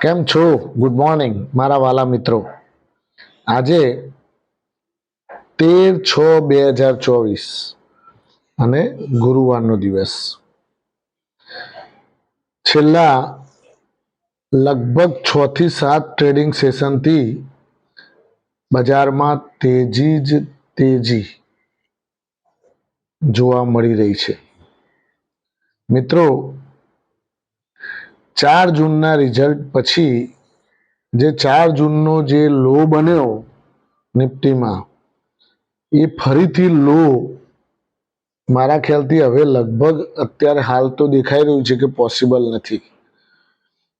કેમ છો? Good morning મારા વાલા મિત્રો. આજે 13/6/2024 અને ગુરુવારનો દિવસ. છેલ્લા લગભગ 6 થી 7 ટ્રેડિંગ સેશનથી બજારમાં તેજી જોવા મળી રહી છે. મિત્રો, 4 જૂનના રિઝલ્ટ પછી જે 4 જૂનનો જે લો બન્યો નિફ્ટીમાં, એ ફરીથી લો મારા ખ્યાલથી હવે લગભગ અત્યારે હાલ તો દેખાઈ રહ્યું છે કે પોસિબલ નથી,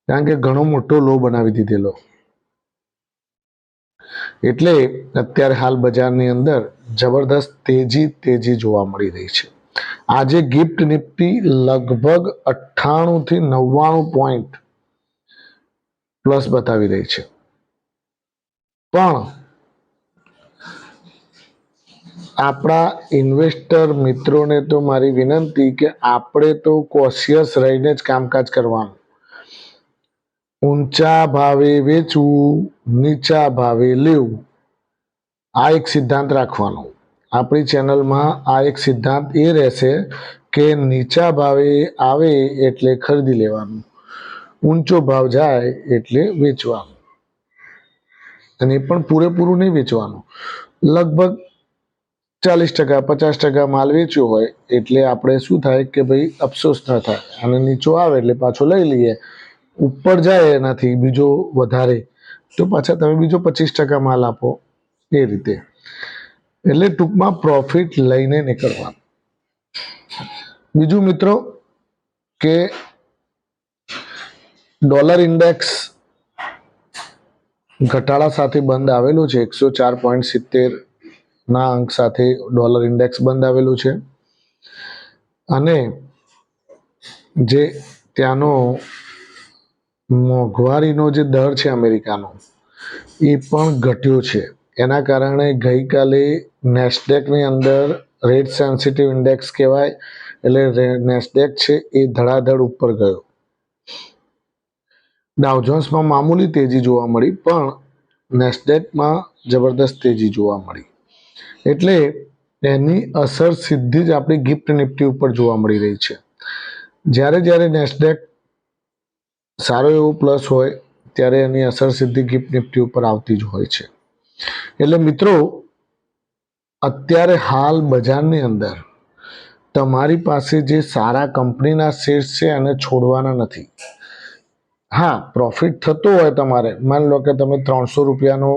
કારણ કે ઘણો મોટો લો બનાવી દીધેલો. એટલે અત્યારે હાલ બજારની અંદર જબરદસ્ત તેજી જોવા મળી રહી છે. આજે ગિફ્ટ નિફ્ટી લગભગ 98 થી 99 પોઈન્ટ પ્લસ બતાવી રહી છે. પણ આપણા ઇન્વેસ્ટર મિત્રોને તો મારી વિનંતી કે આપણે તો કોશિયસ રહીને જ કામકાજ કરવાનું. ઊંચા ભાવે વેચવું, નીચા ભાવે લેવું, આ એક સિદ્ધાંત રાખવાનો. આપણી ચેનલમાં આ એક સિદ્ધાંત એ રહેશે કે નીચા ભાવે આવે એટલે ખરીદી લેવાનું, ઊંચો ભાવ જાય એટલે વેચવાનું. અને એ પણ પૂરેપૂરું નહીં વેચવાનું. લગભગ 40% 50% માલ વેચ્યો હોય એટલે આપણે શું થાય કે ભાઈ અફસોસ ન થાય, અને નીચો આવે એટલે પાછો લઈ લઈએ. ઉપર જાય એનાથી બીજો વધારે તો પાછા તમે બીજો 25% માલ આપો, એ રીતે. એટલે ટૂંકમાં પ્રોફિટ લઈને નીકળવાનું. બીજું મિત્રો કે ડોલર ઇન્ડેક્સ ઘટાડા સાથે બંધ આવેલું છે. 104.70 ના અંક સાથે ડોલર ઇન્ડેક્સ બંધ આવેલું છે. અને જે ત્યાંનો મોંઘવારીનો જે દર છે અમેરિકાનો, એ પણ ઘટ્યો છે. એના કારણે ગઈકાલે નેસ્ડેકની અંદર રેટ સેન્સિટિવ ઇન્ડેક્સ કહેવાય, એટલે નેસ્ડેક છે એ ધડાધડ ઉપર ગયો. ડાઉ જોન્સમાં મામૂલી તેજી જોવા મળી, પણ નેસ્ડેકમાં જબરદસ્ત તેજી જોવા મળી. એટલે એની અસર સીધી જ આપણી ગિફ્ટ નિફ્ટી ઉપર જોવા મળી રહી છે. જ્યારે નેસ્ડેક સારો એવો પ્લસ હોય ત્યારે એની અસર સીધી ગિફ્ટ નિફ્ટી ઉપર આવતી જ હોય છે. એટલે મિત્રો, અત્યારે હાલ બજારની અંદર તમારી પાસે જે સારા કંપનીના શેર્સ છે એને છોડવાના નથી. હા, પ્રોફિટ થતો હોય તમારે, માની લો કે તમે 300 રૂપિયાનો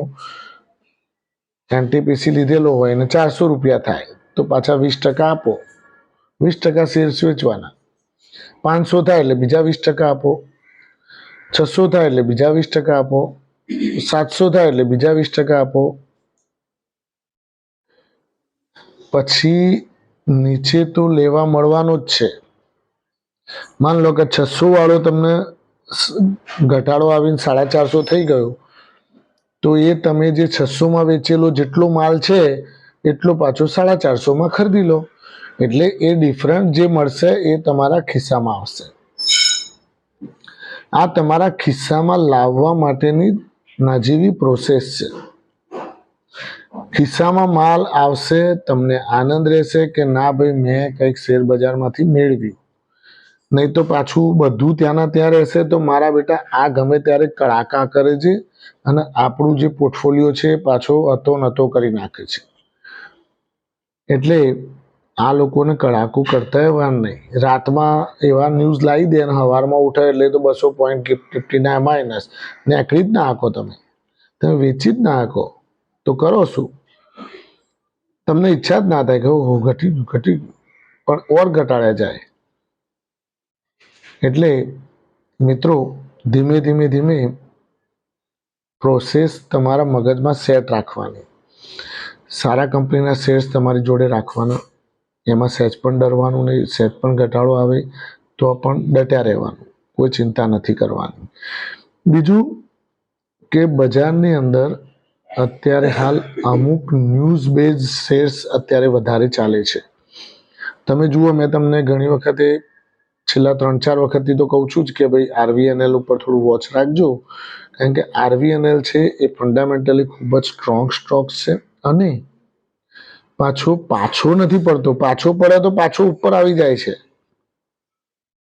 એનટીપીસી લીધેલો હોય અને 400 રૂપિયા થાય તો પાછા 20% આપો. 20% શેર્સ વેચવાના. 500 થાય એટલે બીજા 20% આપો. 600 થાય એટલે બીજા 20% આપો. 700 થાય એટલે બીજા 20% આપો. પછી નીચે તો લેવા મળવાનો જ છે. માન લો કે 600 વાળો તમને ઘટાડો આવીને 450 થઈ ગયો, તો એ તમે જે 600માં વેચેલો જેટલો માલ છે એટલો પાછો 450માં ખરીદી લો. એટલે એ ડિફરન્સ જે મળશે એ તમારા ખિસ્સામાં આવશે. આ તમારા ખિસ્સામાં લાવવા માટેની નજીવી પ્રોસેસ છે. ખિસ્સામાં માલ આવશે, તમને આનંદ રહેશે કે ના ભાઈ મેં કંઈક શેર બજારમાંથી મેળવ્યું. નહીં તો પાછું બધું ત્યાંના ત્યાં રહેશે તો મારા બેટા આ ગમે ત્યારે કડાકા કરે છે અને આપણું જે પોર્ટફોલિયો છે પાછો હતો નતો કરી નાખે છે. એટલે આ લોકોને કડાકું કરતા વાર નહીં. રાતમાં એવા ન્યૂઝ લાવી દે અને સવારમાં ઉઠે એટલે તો 200 પોઈન્ટ નિફ્ટીના માઇનસ. નેકળી જ ના આખો, તમે વેચી જ ના આખો તો કરો શું? તમને ઈચ્છા જ ના થાય કે ઘટી ગયું, પણ ઓર ઘટાડ્યા જાય. એટલે મિત્રો, ધીમે પ્રોસેસ તમારા મગજમાં સેટ રાખવાની. સારા કંપનીના શેર્સ તમારી જોડે રાખવાના, એમાં સહેજ પણ ડરવાનું નહીં. સહેજ પણ ઘટાડો આવે તો પણ ડટ્યા રહેવાનું, કોઈ ચિંતા નથી કરવાની. બીજું કે બજારની અંદર અત્યારે હાલ અમુક ન્યૂઝ બેઝ શેર્સ અત્યારે વધારે ચાલે છે. તમે જુઓ, મેં તમને ઘણી વખતે છેલ્લા 3-4 વખતથી તો કહું છું જ કે ભાઈ આરવીએનએલ ઉપર થોડું વોચ રાખજો, કારણ કે આરવીએનએલ છે એ ફંડામેન્ટલી ખૂબ જ સ્ટ્રોંગ સ્ટોક છે અને પાછો નથી પડતો. પાછો પડે તો પાછો ઉપર આવી જાય છે,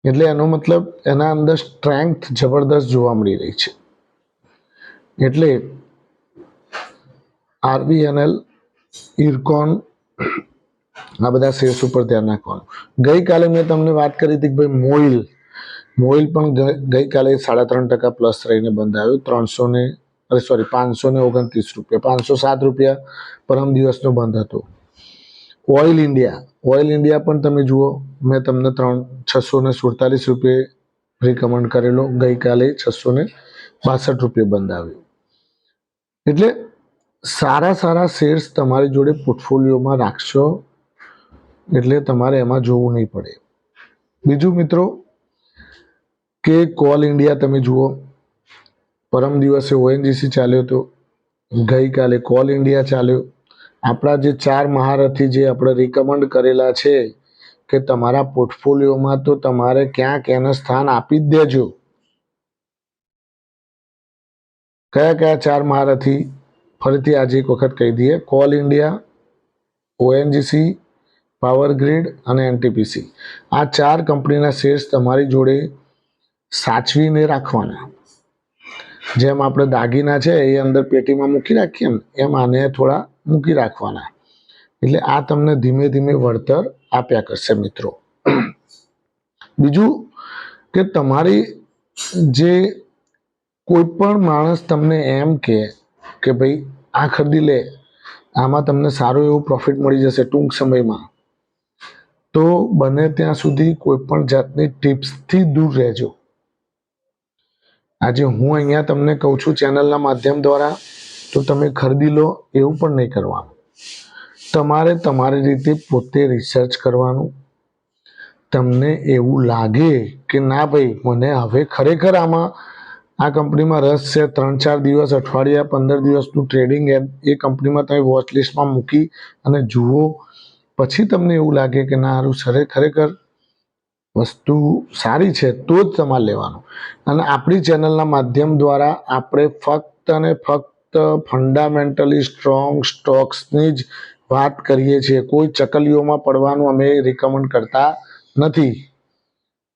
એટલે એનો મતલબ એના અંદર સ્ટ્રેન્થ જબરદસ્ત જોવા મળી રહી છે. એટલે આરવીએનએલ, ઇરકોન, આ બધા શેર્સ ઉપર ધ્યાન રાખવાનું. ગઈકાલે મેં તમને વાત કરી હતી કે ભાઈ મોઇલ પણ ગઈકાલે 3.5% પ્લસ રહીને બંધ આવ્યો. 529 રૂપિયા, 507 રૂપિયા પરમ દિવસનો બંધ હતો. ઓઇલ ઇન્ડિયા પણ તમે જુઓ, મેં તમને 647 રૂપિયા રિકમેન્ડ કરેલો, ગઈકાલે 662 રૂપિયા બંધ આવ્યો. એટલે સારા શેર્સ તમારી જોડે પોર્ટફોલિયોમાં રાખશો એટલે તમારે એમાં જોવું નહીં પડે. બીજું મિત્રો કે કોલ ઇન્ડિયા તમે જુઓ, પરમ દિવસે ઓએનજીસી ચાલ્યો હતો, ગઈકાલે કોલ ઇન્ડિયા ચાલ્યો. આપણા જે 4 મહારથી જે આપણે રિકમેન્ડ કરેલા છે કે તમારા પોર્ટફોલિયોમાં તો તમારે ક્યાંક એને સ્થાન આપી જ દેજો. કયા 4 મહારથી ફરીથી આજે એક વખત કહી દઈએ? Call India, ONGC, power grid અને એનટીપીસી. આ 4 કંપનીના શેર્સ તમારી જોડે સાચવીને રાખવાના. જેમ આપણે દાગીના છે એ અંદર પેટીમાં મૂકી રાખીએ ને, એમ આને થોડા મૂકી રાખવાના. એટલે આ તમને ધીમે ધીમે વળતર આપ્યા કરશે મિત્રો. બીજું કે તમારી જે કોઈ પણ માણસ તમને એમ કે ભાઈ આ ખરીદી લે, આમાં તમને સારું એવું પ્રોફિટ મળી જશે ટૂંક સમયમાં, તો બને ત્યાં સુધી કોઈ પણ જાતની ટિપ્સથી દૂર રહેજો. આજે હું અહીંયા તમને કહું છું ચેનલના માધ્યમ દ્વારા, તો તમે ખરીદી લો એવું પણ નહીં કરવાનું. તમારે તમારી રીતે પોતે રિસર્ચ કરવાનું. તમને એવું લાગે કે ના ભાઈ મને હવે ખરેખર આ કંપનીમાં રસ છે, 3-4 દિવસ, અઠવાડિયા, 15 દિવસનું ટ્રેડિંગ એ કંપનીમાં તમે વોચ લિસ્ટમાં મૂકી અને જુઓ, પછી તમને એવું લાગે કે ના સારું ખરેખર વસ્તુ સારી છે, તો જ તમારે લેવાનું. અને આપણી ચેનલના માધ્યમ દ્વારા આપણે ફક્ત અને ફક્ત ફંડામેન્ટલી સ્ટ્રોંગ સ્ટોક્સની જ વાત કરીએ છીએ. કોઈ ચકલીઓમાં પડવાનું અમે રિકમેન્ડ કરતા નથી.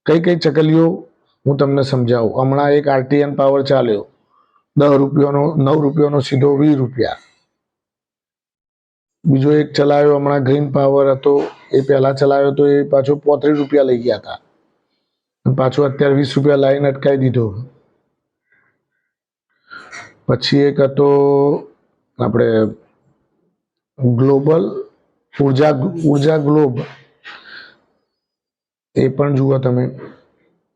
કઈ ચકલીઓ હું તમને સમજાવું. હમણાં એક આરટીએન પાવર ચાલ્યો, 10 રૂપિયાનો, 9 રૂપિયાનો સીધો 20 રૂપિયા. બીજો એક ચલાવ્યો હમણાં ગ્રીન પાવર હતો, એ પહેલા ચલાવ્યો તો એ પાછો 35 રૂપિયા લઈ ગયા હતા, પાછો અત્યારે 20 રૂપિયા લાઈન અટકાવી દીધો. પછી એક હતો આપણે ગ્લોબલ ઉર્જા ગ્લોબ, એ પણ જુઓ તમે.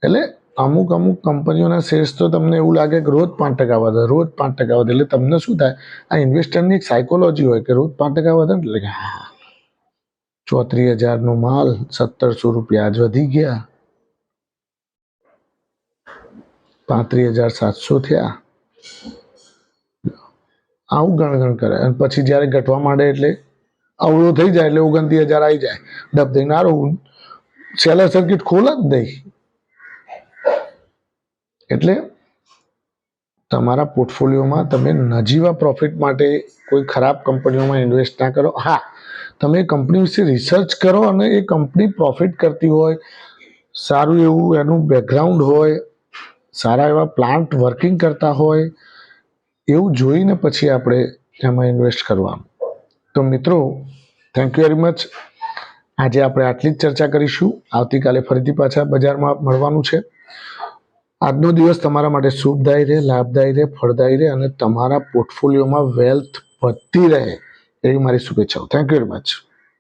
એટલે અમુક કંપનીઓના શેર્સ તો તમને એવું લાગે કે રોજ 5% વધે, રોજ 5% વધે. એટલે તમને શું થાય, આ ઇન્વેસ્ટરની એક સાયકોલોજી હોય કે રોજ 5% વધે, એટલે કે હા 34,000 નો માલ 1700 રૂપિયા આજ વધી ગયા, 35,700 થયા. આવું ગણગણ કરે અને પછી જ્યારે ઘટવા માંડે એટલે અવળો થઈ જાય એટલે 29,000 આવી જાય, ડબ દઈને આરું સેલર સર્કિટ ખોલ જ નહીં. એટલે તમારા પોર્ટફોલિયોમાં તમે નજીવા પ્રોફિટ માટે કોઈ ખરાબ કંપનીઓમાં ઇન્વેસ્ટ ના કરો. હા, તમે કંપની વિશે રિસર્ચ કરો અને એ કંપની પ્રોફિટ કરતી હોય, સારું એવું એનું બેકગ્રાઉન્ડ હોય, સારા એવા પ્લાન્ટ વર્કિંગ કરતા હોય, એવું જોઈને પછી આપણે એમાં ઇન્વેસ્ટ કરવાનું. તો મિત્રો, થેન્ક યુ વેરી મચ. આજે આપણે આટલી જ ચર્ચા કરીશું. આવતીકાલે ફરીથી પાછા બજારમાં મળવાનું છે. આજનો દિવસ તમારા માટે શુભદાયી રહે, લાભદાયી રહે, ફળદાયી રહે અને તમારા પોર્ટફોલિયોમાં વેલ્થ વધતી રહે એવી મારી શુભેચ્છાઓ. Thank you very much.